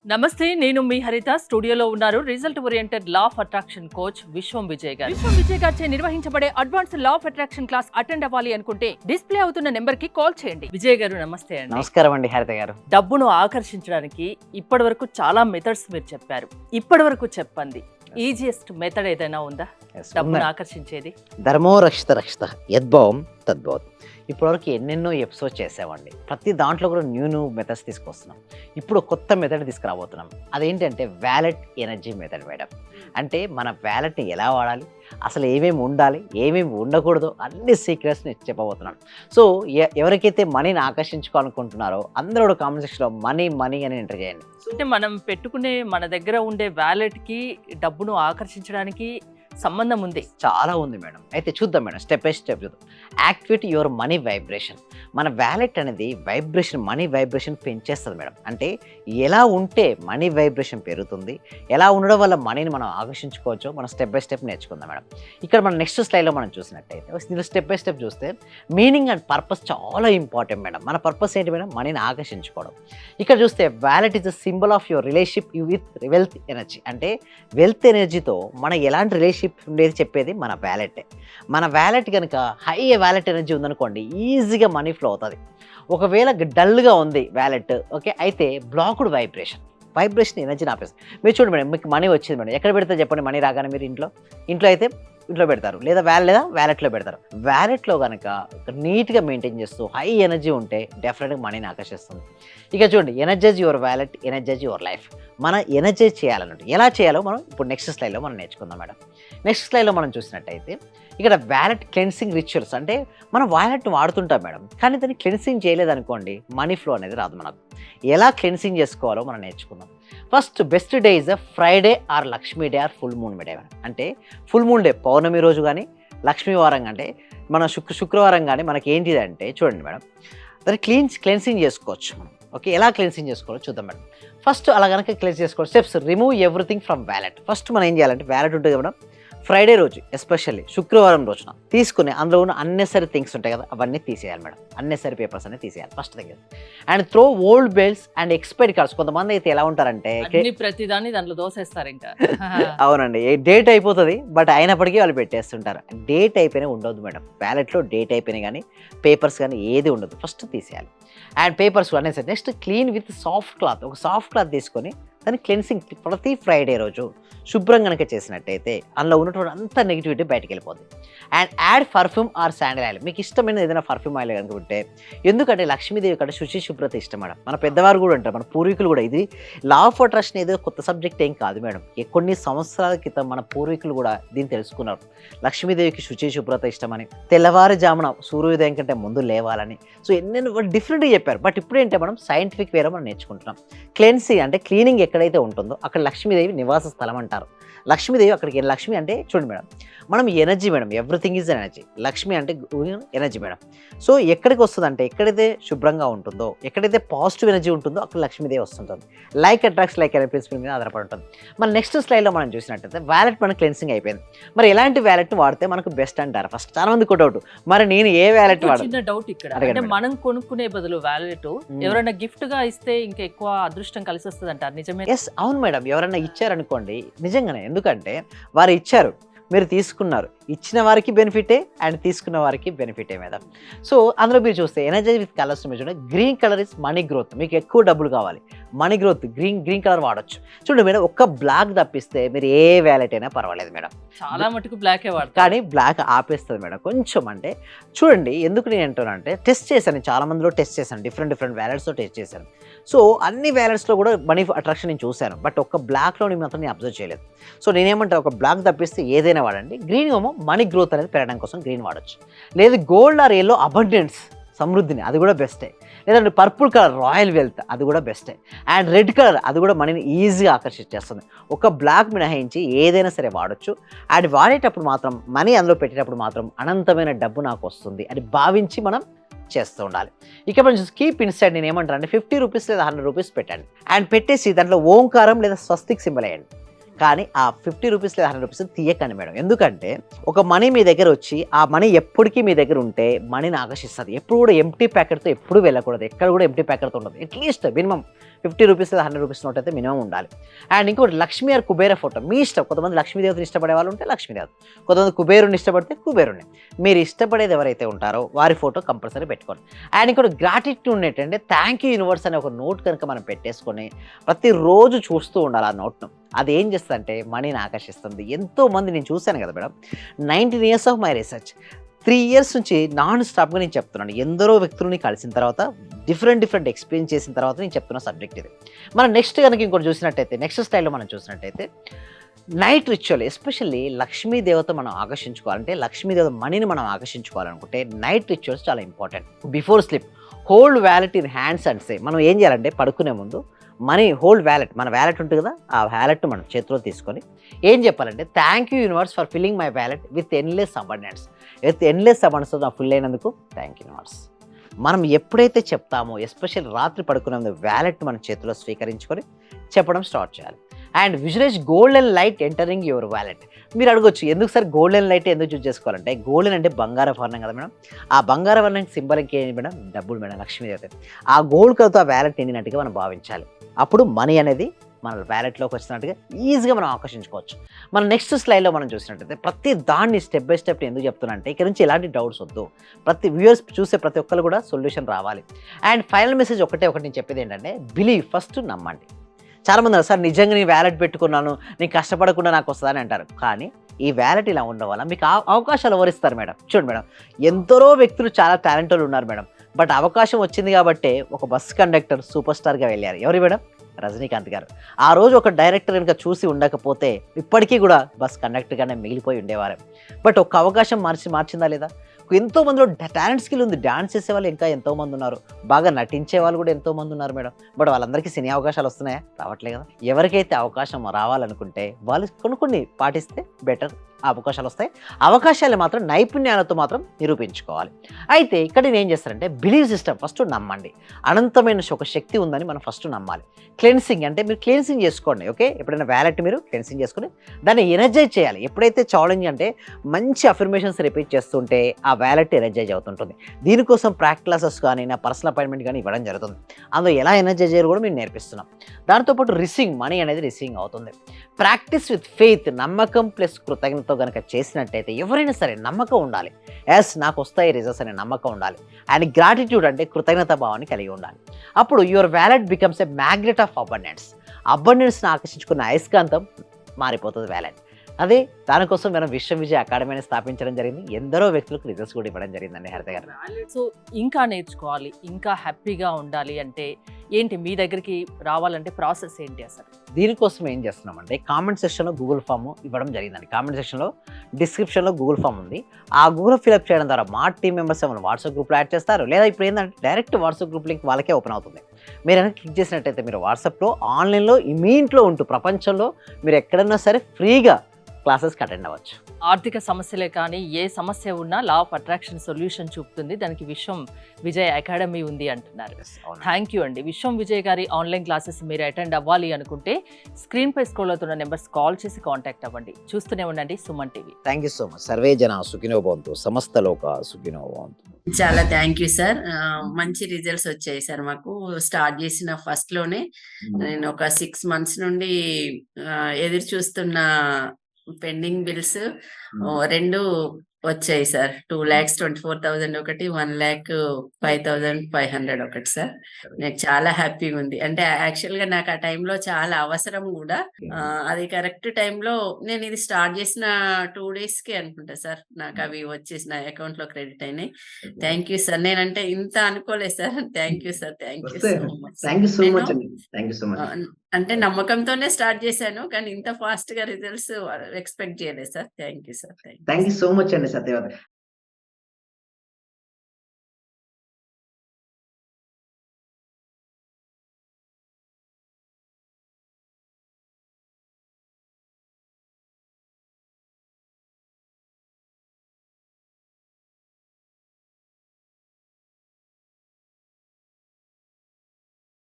నమస్తే, నేను మీ హరిత. స్టూడియోలో ఉన్నారు result oriented law of attraction coach విశ్వం విజయ్ గారు. విశ్వం విజయ్ గారిచే నిర్వహించబడే advanced law of attraction class attend అవ్వాలి అనుకుంటే డిస్ప్లే అవుతున్న నెంబర్ కి కాల్ చేయండి. విజయ్ గారు నమస్తే అండి. నమస్కారం అండి హరిత గారు. డబ్బును ఆకర్షించడానికి ఇప్పటి వరకు చాలా మెథడ్స్ మీరు చెప్పారు. ఇప్పటి వరకు చెప్పండి, ఈజియెస్ట్ మెథడ్ ఏదైనా ఉందా డబ్బును ఆకర్షించేది? ధర్మో రక్షిత రక్షిత యద్భావం తద్భవత్. ఇప్పటివరకు ఎన్నెన్నో ఎపిసోడ్ చేసామండి. ప్రతి దాంట్లో కూడా న్యూ మెథడ్స్ తీసుకొస్తున్నాం. ఇప్పుడు కొత్త మెథడ్ తీసుకురాబోతున్నాం. అదేంటంటే వ్యాలెట్ ఎనర్జీ మెథడ్ మేడం. అంటే మన వ్యాలెట్ని ఎలా వాడాలి, అసలు ఏమేమి ఉండాలి, ఏమేమి ఉండకూడదు, అన్ని సీక్రెట్స్ని చెప్పబోతున్నాను. సో ఎవరికైతే మనీని ఆకర్షించుకోవాలనుకుంటున్నారో అందరూ కూడా కామెంట్ సెక్షన్లో మనీ మనీ అని ఎంటర్ చేయండి. అంటే మనం పెట్టుకునే మన దగ్గర ఉండే వ్యాలెట్కి డబ్బును ఆకర్షించడానికి సంబంధం ఉంది. చాలా ఉంది మేడం. అయితే చూద్దాం మేడం, స్టెప్ బై స్టెప్ చూద్దాం. Activate your money vibration. మన వ్యాలెట్ అనేది వైబ్రేషన్, మనీ వైబ్రేషన్ పెంచేస్తుంది మేడం. అంటే ఎలా ఉంటే మనీ వైబ్రేషన్ పెరుగుతుంది, ఎలా ఉండడం వల్ల మనీని మనం ఆకర్షించుకోవచ్చో మనం స్టెప్ బై స్టెప్ నేర్చుకుందాం మేడం. ఇక్కడ మనం నెక్స్ట్ స్లైడ్లో మనం చూసినట్టయితే దీనిలో స్టెప్ బై స్టెప్ చూస్తే మీనింగ్ అండ్ పర్పస్ చాలా ఇంపార్టెంట్ మేడం. మన పర్పస్ ఏంటి మేడం? మనీని ఆకర్షించుకోవడం. ఇక్కడ చూస్తే wallet is the symbol of your relationship with wealth energy. అంటే వెల్త్ ఎనర్జీతో మన ఎలాంటి రిలేషన్షిప్ ఉండేది చెప్పేది మన వ్యాలెటే. మన వ్యాలెట్ కనుక హై వ్యాలెట్ ఎనర్జీ ఉందనుకోండి, ఈజీగా మనీ ఫ్లో అవుతుంది. ఒకవేళ డల్గా ఉంది వ్యాలెట్, ఓకే, అయితే బ్లాక్డ్ వైబ్రేషన్ ఎనర్జీని ఆపేస్తుంది. మీరు చూడండి మేడం, మీకు మనీ వచ్చింది మేడం, ఎక్కడ పెడతారు చెప్పండి? మనీ రాగానే మీరు ఇంట్లో అయితే ఇంట్లో పెడతారు, లేదా వ్యాలెట్లో పెడతారు. వ్యాలెట్లో కనుక నీట్గా మెయింటైన్ చేస్తూ హై ఎనర్జీ ఉంటే డెఫినెట్గా మనీని ఆకర్షిస్తుంది. ఇక చూడండి, energize your wallet, energize your life. మన ఎనర్జైజ్ చేయాలన్నట్టు ఎలా చేయాలో మనం ఇప్పుడు నెక్స్ట్ స్లైడ్లో మనం నేర్చుకుందాం మేడం. నెక్స్ట్ స్లైడ్లో మనం చూసినట్టయితే ఇక్కడ వ్యాలెట్ క్లెన్సింగ్ రిచువల్స్. అంటే మనం వ్యాలెట్ని వాడుతుంటాం మేడం, కానీ దాన్ని క్లెన్సింగ్ చేయలేదనుకోండి మనీ ఫ్లో అనేది రాదు మనకు. ఎలా క్లెన్సింగ్ చేసుకోవాలో మనం నేర్చుకుందాం. First best day is Friday or Lakshmi day or full moon day. అంటే ఫుల్ మూన్ డే పౌర్ణమి రోజు కానీ, లక్ష్మీ వారం అంటే మన శుక్రవారం కానీ మనకి ఏంటిదంటే చూడండి మేడం, దాన్ని క్లెన్సింగ్ చేసుకోవచ్చు మనం. ఓకే, ఎలా క్లెన్సింగ్ చేసుకోవాలో చూద్దాం మేడం. ఫస్ట్ అలా కనుక క్లెన్స్ చేసుకోవాలి. Steps: remove everything from wallet. First మనం ఏం చేయాలంటే వ్యాలెట్ ఉంటుంది మేడం, ఫ్రైడే రోజు ఎస్పెషల్లీ శుక్రవారం రోజున తీసుకుని అందులో ఉన్న అన్నెసరీ థింగ్స్ ఉంటాయి కదా, అవన్నీ తీసేయాలి మేడం. అన్నెసరీ పేపర్స్ అన్నీ తీసేయాలి ఫస్ట్ దగ్గర. And throw old bills and expired cards. కొంతమంది అయితే ఎలా ఉంటారంటే ప్రతిదాన్ని దాంట్లో దోసేస్తారు ఇంకా. అవునండి, డేట్ అయిపోతుంది బట్ అయినప్పటికీ వాళ్ళు పెట్టేస్తుంటారు. డేట్ అయిపోయినా ఉండదు మేడం వ్యాలెట్లో. డేట్ అయిపోయినా కానీ పేపర్స్ కానీ ఏది ఉండదు, ఫస్ట్ తీసేయాలి. అండ్ పేపర్స్ అనేసి next clean with soft cloth. ఒక సాఫ్ట్ క్లాత్ తీసుకొని దాన్ని క్లెన్సింగ్ ప్రతి ఫ్రైడే రోజు శుభ్రం కనుక చేసినట్టయితే అందులో ఉన్నటువంటి అంత నెగిటివిటీ బయటకు వెళ్ళిపోతుంది. And add perfume or sandal oil. మీకు ఇష్టమైన ఏదైనా పర్ఫ్యూమ్ ఆయిల్ కనుక ఉంటే, ఎందుకంటే లక్ష్మీదేవి కంటే శుచి శుభ్రత ఇష్టం మేడం. మన పెద్దవారు కూడా ఉంటారు, మన పూర్వీకులు కూడా. ఇది లా ఆఫ్ అట్రాక్షన్ ఏదో కొత్త సబ్జెక్ట్ ఏం కాదు మేడం. కొన్ని సంవత్సరాల క్రితం మన పూర్వీకులు కూడా దీన్ని తెలుసుకున్నారు. లక్ష్మీదేవికి శుచి శుభ్రత ఇష్టమని, తెల్లవారుజామున సూర్యోదయం కంటే ముందు లేవాలని, సో ఎన్నెన్నో డిఫరెంట్గా చెప్పారు. బట్ ఇప్పుడు ఏంటంటే మనం సైంటిఫిక్ వేరే మనం నేర్చుకుంటున్నాం. క్లెన్సింగ్ అంటే క్లీనింగ్ ఎక్కడైతే ఉంటుందో అక్కడ లక్ష్మీదేవి నివాస స్థలం అంటారు. లక్ష్మీదేవి అక్కడికి, లక్ష్మి అంటే చూడండి మేడం, మనం energy madam, everything is energy. Lakshmi అంటే ఎనర్జీ మేడం. సో ఎక్కడికి వస్తుంది అంటే ఎక్కడైతే శుభ్రంగా ఉంటుందో, ఎక్కడైతే పాజిటివ్ ఎనర్జీ ఉంటుందో అక్కడ లక్ష్మీదేవి వస్తుంటుంది. లైక్ అట్రాక్ట్స్ లైక్ అనే ప్రిన్సిపల్ మీద ఆధారపడి ఉంటుంది. మన నెక్స్ట్ స్లైడ్లో మనం చూసినట్టయితే వ్యాలెట్ మన క్లెన్సింగ్ అయిపోయింది. మరి ఎలాంటి వ్యాలెట్ని వాడితే మనకు బెస్ట్ అంటారు? ఫస్ట్ చాలా మంది డౌట్, మరి నేను ఏ వ్యాలెట్ వాడాలి? చిన్న డౌట్ ఇక్కడ, అంటే మనం కొనుక్కునే బదులు వ్యాలెట్ ఎవరైనా గిఫ్ట్ గా ఇస్తే ఇంకా ఎక్కువ అదృష్టం కలిసి వస్తుంది అంటారు, నిజమే? ఎస్, అవును మేడం. ఎవరైనా ఇచ్చారనుకోండి, నిజంగానే. ఎందుకంటే వారు ఇచ్చారు, మీరు తీసుకున్నారు, ఇచ్చిన వారికి బెనిఫిటే అండ్ తీసుకున్న వారికి బెనిఫిటే మేడం. సో అందులో మీరు చూస్తే ఎనర్జైజ్ విత్ కలర్స్ మీరు చూడండి. Green colour is money growth. మీకు ఎక్కువ డబ్బులు కావాలి, మనీ గ్రోత్, గ్రీన్ కలర్ వాడచ్చు. చూడండి మేడం, ఒక్క బ్లాక్ తప్పిస్తే మీరు ఏ వ్యాలెట్ అయినా పర్వాలేదు మేడం. చాలా మటుకు బ్లాకే వాడతారు, కానీ బ్లాక్ ఆపేస్తుంది మేడం కొంచెం. అంటే చూడండి, ఎందుకు నేను అంటానంటే టెస్ట్ చేశాను, చాలా మందిలో టెస్ట్ చేశాను, డిఫరెంట్ వ్యాలెట్స్లో టెస్ట్ చేశాను. సో అన్ని వ్యాలెట్స్లో కూడా మనీ అట్రాక్షన్ నేను చూశాను, బట్ ఒక్క బ్లాక్లో మాత్రం నేను అబ్జర్వ్ చేయలేదు. సో నేనేమంటాను, ఒక బ్లాక్ తప్పిస్తే ఏదైనా వాడండి. గ్రీన్ ఏమో మనీ గ్రోత్ అనేది పెరగడం కోసం గ్రీన్ వాడచ్చు. లేదు గోల్డ్ ఆర్ ఎల్లో అబండెన్స్, సమృద్ధిని, అది కూడా బెస్టే. లేదంటే పర్పుల్ కలర్ రాయల్ వెల్త్, అది కూడా బెస్టే. అండ్ రెడ్ కలర్, అది కూడా మనీని ఈజీగా ఆకర్షించేస్తుంది. ఒక బ్లాక్ మినహాయించి ఏదైనా సరే వాడచ్చు. అండ్ వాడేటప్పుడు మాత్రం మనీ అందులో పెట్టేటప్పుడు మాత్రం అనంతమైన డబ్బు నాకు వస్తుంది అని భావించి మనం చేస్తూ ఉండాలి. ఇక మనం కీప్ ఇన్సైడ్ నేను ఏమంటాను అంటే 50 రూపీస్ లేదా 100 రూపీస్ పెట్టండి. అండ్ పెట్టేసి దాంట్లో ఓంకారం లేదా స్వస్తిక్ సింబల్ వేయండి. కానీ ఆ 50 రూపీస్ లేదా 100 రూపీస్ తీయకండి మేడం. ఎందుకంటే ఒక మనీ మీ దగ్గర వచ్చి ఆ మనీ ఎప్పటికీ మీ దగ్గర ఉంటే మనీని ఆకర్షిస్తుంది. ఎప్పుడు కూడా ఎంప్టీ ప్యాకెట్తో ఎప్పుడు వెళ్ళకూడదు. ఎక్కడ కూడా ఎంప్టీ ప్యాకెట్తో ఉండదు. అట్లీస్ట్ మినిమం 50 రూపీస్ లేదా 100 రూపీస్ నోట్ అయితే మినిమం ఉండాలి. అండ్ ఇంకోటి లక్ష్మీ ఆర్ కుబేర ఫోటో మీ ఇష్టం. కొంతమంది లక్ష్మీదేవతని ఇష్టపడే వాళ్ళు ఉంటే లక్ష్మీదేవత, కొంతమంది కుబేరుని ఇష్టపడితే కుబేరుని. మీరు ఇష్టపడేది ఎవరైతే ఉంటారో వారి ఫోటో కంపల్సరీ పెట్టుకోండి. అండ్ ఇంకోటి గ్రాటిట్యూడ్ ఏంటంటే థ్యాంక్ యూ యూనివర్స్ అనే ఒక నోట్ కనుక మనం పెట్టేసుకొని ప్రతిరోజు చూస్తూ ఉండాలి ఆ నోట్ను. అది ఏం చేస్తుందంటే మనీని ఆకర్షిస్తుంది. ఎంతోమంది నేను చూశాను కదా madam, 19 years of my research 3 years నుంచి నాన్ స్టాప్గా నేను చెప్తున్నాను. ఎందరో వ్యక్తులని కలిసిన తర్వాత డిఫరెంట్ ఎక్స్పీరియన్స్ చేసిన తర్వాత నేను చెప్తున్న సబ్జెక్ట్ ఇది. మనం నెక్స్ట్ కనుక ఇంకోటి చూసినట్టయితే నెక్స్ట్ స్టైల్లో మనం చూసినట్టయితే నైట్ రిచువల్, ఎస్పెషల్లీ లక్ష్మీదేవత మనం ఆకర్షించుకోవాలంటే లక్ష్మీదేవత మనీని మనం ఆకర్షించుకోవాలనుకుంటే నైట్ రిచువల్స్ చాలా important. Before sleep hold wallet in hands and say, మనం ఏం చేయాలంటే పడుకునే ముందు మనీ హోల్డ్ వ్యాలెట్, మన వ్యాలెట్ ఉంటుంది కదా, ఆ వ్యాలెట్ మనం చేతిలో తీసుకొని ఏం చెప్పాలంటే thank you universe for filling my wallet with endless abundance. Endless abundance నా ఫుల్ అయినందుకు థ్యాంక్ యూ యూనివర్స్. మనం ఎప్పుడైతే చెప్తామో ఎస్పెషల్ రాత్రి పడుకునే ముందు వ్యాలెట్ మన చేతిలో స్వీకరించుకొని చెప్పడం స్టార్ట్ చేయాలి. And visualize golden light entering your wallet. మీరు అడగొచ్చు ఎందుకు సార్ గోల్డెన్ లైట్ ఎందుకు చూస్ చేసుకోవాలంటే, గోల్డెన్ అంటే బంగారం వర్ణం కదా మేడం. ఆ బంగారం వర్ణం సింబల్ ఇంకేంటి మేడం, డబ్బులు మేడం, లక్ష్మీదేవత. ఆ గోల్డ్ కలతో ఆ వ్యాలెట్ నిండినట్టుగా మనం భావించాలి. అప్పుడు మనీ అనేది మన వ్యాలెట్లోకి వచ్చినట్టుగా ఈజీగా మనం ఆకర్షించుకోవచ్చు. మన నెక్స్ట్ స్లైడ్లో మనం చూసినట్టయితే ప్రతి దాన్ని స్టెప్ బై స్టెప్ ఎందుకు చెప్తున్నా అంటే ఇక్కడ నుంచి ఎలాంటి డౌట్స్ వద్దు, ప్రతి వ్యూయర్స్ చూసే ప్రతి ఒక్కరు కూడా సొల్యూషన్ రావాలి. అండ్ ఫైనల్ మెసేజ్ ఒకటి నేను చెప్పేది ఏంటంటే బిలీవ్, ఫస్ట్ నమ్మండి. చాలామంది అన్నారు సార్ నిజంగా నేను వ్యాలెట్ పెట్టుకున్నాను, నేను కష్టపడకుండా నాకు వస్తుందని అంటారు. కానీ ఈ వ్యాలెట్ ఇలా ఉండడం వల్ల మీకు అవకాశాలు ఎవరిస్తారు మేడం. చూడండి మేడం, ఎందరో వ్యక్తులు చాలా టాలెంట్ వాళ్ళు ఉన్నారు మేడం. బట్ అవకాశం వచ్చింది కాబట్టి ఒక బస్ కండక్టర్ సూపర్ స్టార్గా వెళ్ళారు. ఎవరు మేడం? రజనీకాంత్ గారు. ఆ రోజు ఒక డైరెక్టర్ కనుక చూసి ఉండకపోతే ఇప్పటికీ కూడా బస్ కండక్టర్గానే మిగిలిపోయి ఉండేవారు. బట్ ఒక అవకాశం మార్చిందా లేదా? ఎంతో మందిలో టాలెంట్ స్కిల్ ఉంది. డాన్స్ చేసే వాళ్ళు ఇంకా ఎంతోమంది ఉన్నారు, బాగా నటించే వాళ్ళు కూడా ఎంతోమంది ఉన్నారు మేడం. బట్ వాళ్ళందరికీ సినీ అవకాశాలు వస్తున్నాయా? రావట్లే కదా. ఎవరికైతే అవకాశం రావాలనుకుంటే వాళ్ళు కొన్ని పాటిస్తే బెటర్ అవకాశాలు వస్తాయి. అవకాశాలు మాత్రం నైపుణ్యాలతో మాత్రం నిరూపించుకోవాలి. అయితే ఇక్కడ నేను ఏం చేస్తానంటే బిలీవ్ సిస్టమ్ ఫస్ట్ నమ్మండి. అనంతమైన ఒక శక్తి ఉందని మనం ఫస్ట్ నమ్మాలి. క్లెన్సింగ్ అంటే మీరు క్లెన్సింగ్ చేసుకోండి. ఓకే, ఎప్పుడైనా వ్యాలెట్ మీరు క్లెన్సింగ్ చేసుకుని దాన్ని ఎనర్జైజ్ చేయాలి. ఎప్పుడైతే ఛాలెంజ్ అంటే మంచి అఫర్మేషన్స్ రిపీట్ చేస్తుంటే ఆ వ్యాలెట్ ఎనర్జైజ్ అవుతుంటుంది. దీనికోసం ప్రాక్టీస్ క్లాసెస్ కానీ నా పర్సనల్ అపాయింట్మెంట్ కానీ ఇవ్వడం జరుగుతుంది. అందులో ఎలా ఎనర్జైజ్ చేయాలి కూడా మేము నేర్పిస్తున్నాం. దాంతోపాటు రిసీవింగ్ మనీ అనేది రిసీవింగ్ అవుతుంది. ప్రాక్టీస్ విత్ ఫెయిత్, నమ్మకం ప్లస్ కృతజ్ఞతతో కనుక చేసినట్టయితే ఎవరైనా సరే నమ్మకం ఉండాలి. ఎస్ నాకు వస్తాయి రిజల్ట్స్ అనే నమ్మకం ఉండాలి. అండ్ గ్రాటిట్యూడ్ అంటే కృతజ్ఞత భావాన్ని కలిగి ఉండాలి. అప్పుడు your wallet becomes a magnet of అబండెన్స్ని ఆకర్షించుకున్న అయస్కాంతం మారిపోతుంది వ్యాలెట్. అదే దానికోసం మనం విశ్వం విజయ్ అకాడమీని స్థాపించడం జరిగింది. ఎందరో వ్యక్తులకు రిజల్ట్స్ కూడా ఇవ్వడం జరిగిందండి హరిత గారు. సో ఇంకా నేర్చుకోవాలి, ఇంకా హ్యాపీగా ఉండాలి అంటే ఏంటి, మీ దగ్గరికి రావాలంటే ప్రాసెస్ ఏంటి అసలు? దీనికోసం ఏం చేస్తున్నామంటే కామెంట్ సెక్షన్లో గూగుల్ ఫామ్ ఇవ్వడం జరిగిందండి. కామెంట్ సెక్షన్లో డిస్క్రిప్షన్లో గూగుల్ ఫామ్ ఉంది. ఆ గూగుల్ ఫిల్అప్ చేయడం ద్వారా మా టీం మెంబర్స్ ఏమైనా వాట్సాప్ గ్రూప్లో యాడ్ చేస్తారు, లేదా ఇప్పుడు ఏంటంటే డైరెక్ట్ వాట్సాప్ గ్రూప్ లింక్ వాళ్ళకే ఓపెన్ అవుతుంది. మీరు ఏమైనా క్లిక్ చేసినట్టయితే మీరు వాట్సాప్లో ఆన్లైన్లో మీ ఇంట్లో ఉంటూ ప్రపంచంలో మీరు ఎక్కడన్నా సరే ఫ్రీగా క్లాసెస్కి అటెండ్ అవ్వచ్చు. ఆర్థిక సమస్యలే కానీ ఏ సమస్య ఉన్నా లా ఆఫ్ అట్రాక్షన్ సొల్యూషన్ చూపుతుంది. దానికి విశ్వం విజయ్ అకాడమీ ఉంది అంటున్నారు. థ్యాంక్ యూ అండి. విశ్వం విజయ్ గారి ఆన్లైన్ క్లాసెస్ మీరు అటెండ్ అవ్వాలి అనుకుంటే స్క్రీన్ పై స్క్రోల్ అవుతున్న నెంబర్స్ కాల్ చేసి కాంటాక్ట్ అవ్వండి. చూస్తూనే ఉండండి Suman TV. Thank you so much. Survey జన సుఖినో భవంతు, సమస్త లోక సుఖినో భవంతు. చాలా థ్యాంక్ యూ సార్. మంచి రిజల్ట్స్ వచ్చాయి సార్. మాకు స్టార్ట్ చేసిన ఫస్ట్ లోనే నేను ఒక 6 months నుండి ఎదురు చూస్తున్న పెండింగ్ బిల్స్ 2 వచ్చాయి సార్. 2,24,000 ఒకటి, 1,05,500 ఒకటి సార్. నాకు చాలా హ్యాపీగా ఉంది. అంటే యాక్చువల్ గా నాకు ఆ టైంలో చాలా అవసరం కూడా. అది కరెక్ట్ టైంలో నేను ఇది స్టార్ట్ చేసిన 2 days కి అనుకుంటా సార్ నాకు అవి వచ్చేసి నా అకౌంట్ లో క్రెడిట్ అయినాయి. Thank you sir. నేనంటే ఇంత అనుకోలేదు sir. Thank you sir. Thank you so much. అంటే నమ్మకంతోనే స్టార్ట్ చేశాను, కానీ ఇంత ఫాస్ట్ గా రిజల్ట్స్ ఎక్స్పెక్ట్ చేయలేదు sir. Thank you sir. Thank you so much అండి సత్యవతి.